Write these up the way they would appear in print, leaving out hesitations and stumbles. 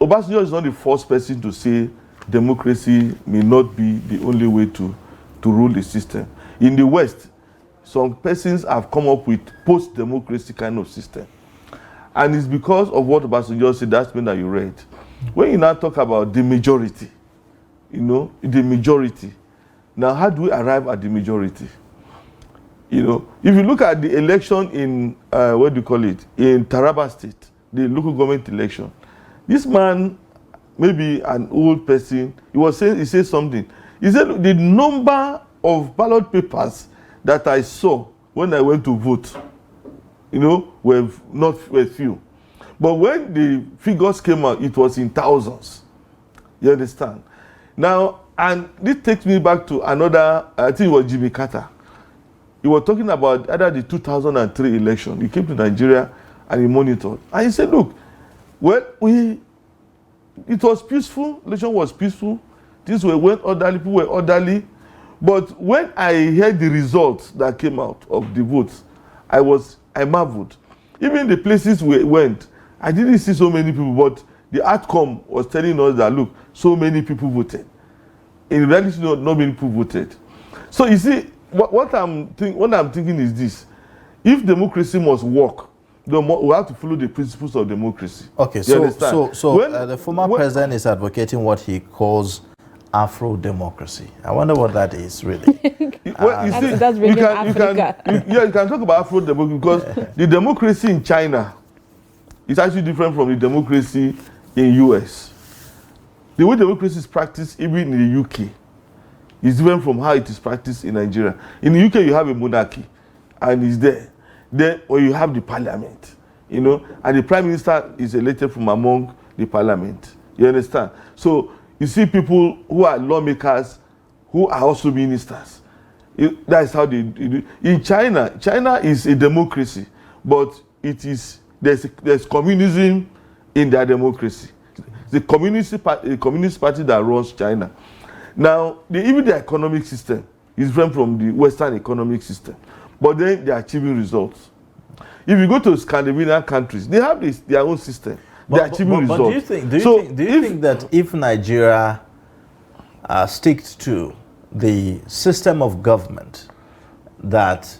Obasanjo is not the first person to say democracy may not be the only way to rule the system. In the West, some persons have come up with post-democracy kind of system. And it's because of what Obasanjo said, that's meant that you read. When you now talk about the majority, the majority. Now, how do we arrive at the majority? If you look at the election in, in Taraba State, the local government election, this man, maybe an old person, he said something. He said the number of ballot papers that I saw when I went to vote, were few. But when the figures came out, it was in thousands. You understand? Now, and this takes me back to another, I think it was Jimmy Carter. He was talking about either the 2003 election. He came to Nigeria and he monitored. And he said, look, it was peaceful, election was peaceful, things went orderly, people were orderly. But when I heard the results that came out of the votes, I marveled. Even the places we went, I didn't see so many people, but the outcome was telling us that, look, so many people voted. In reality, not many people voted. So you see, what I'm thinking is this: if democracy must work, we have to follow the principles of democracy. Okay, so the former president is advocating what he calls Afro-democracy. I wonder what that is, really. That's really Africa. You can talk about Afro-democracy because the democracy in China is actually different from the democracy in US. The way democracy is practiced even in the UK is different from how it is practiced in Nigeria. In the UK, you have a monarchy, and it's there. Then, or you have the parliament, and the prime minister is elected from among the parliament. You understand? So you see people who are lawmakers who are also ministers. That's how they do. In China is a democracy, but there's communism in their democracy. The communist party that runs China. Now, even the economic system is different from the Western economic system, but then they are achieving results. If you go to Scandinavian countries, they have their own system. They're achieving results. But do you think that if Nigeria sticks to the system of government that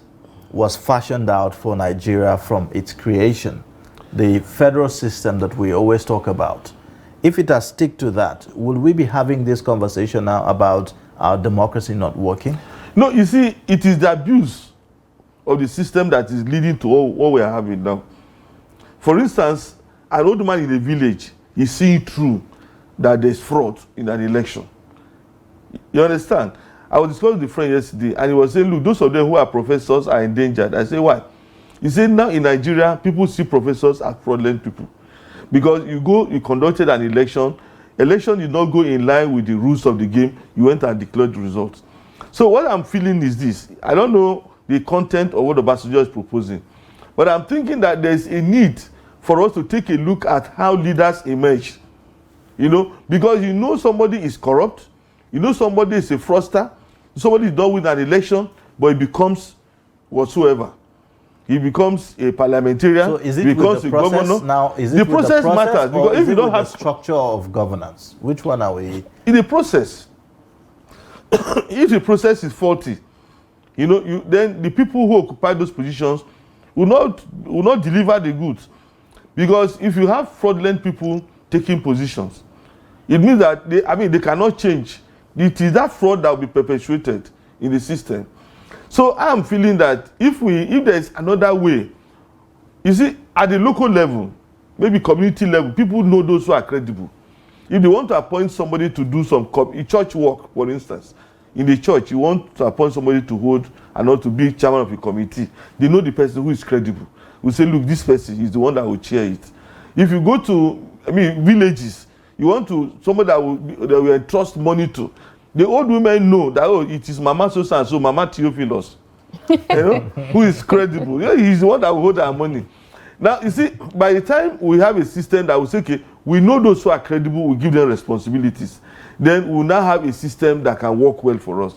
was fashioned out for Nigeria from its creation, the federal system that we always talk about, if it has stick to that, will we be having this conversation now about our democracy not working? No, you see, it is the abuse of the system that is leading to what we are having now. For instance, an old man in a village is seeing through that there's fraud in an election. You understand? I was discussing with a friend yesterday, and he was saying, look, those of them who are professors are endangered. I say, why? He said, now in Nigeria, people see professors as fraudulent people. Because you conducted an election did not go in line with the rules of the game, you went and declared the results. So what I'm feeling is this: I don't know the content of what Obasanjo is proposing, but I'm thinking that there's a need for us to take a look at how leaders emerge. Because somebody is corrupt, somebody is a fraudster, somebody is not win an election, but he becomes whatsoever. He becomes a parliamentarian, so is it becomes with the process governor. now? Is it the with process the process matters because if you don't have the structure of governance, which one are we? In the process, if the process is faulty, then the people who occupy those positions will not deliver the goods. Because if you have fraudulent people taking positions, it means that they cannot change. It is that fraud that will be perpetuated in the system. So I am feeling that if there is another way, you see, at the local level, maybe community level, people know those who are credible. If they want to appoint somebody to do some church work, for instance, in the church, you want to appoint somebody to hold and not to be chairman of a committee, they know the person who is credible. We say, look, this person is the one that will chair it. If you go to, villages, you want somebody that will entrust money to. The old women know that, it is Mama so-and-so, Mama Theophilus, who is credible. He's the one that will hold our money. Now, you see, by the time we have a system that will say, okay, we know those who are credible, we give them responsibilities, then we'll now have a system that can work well for us.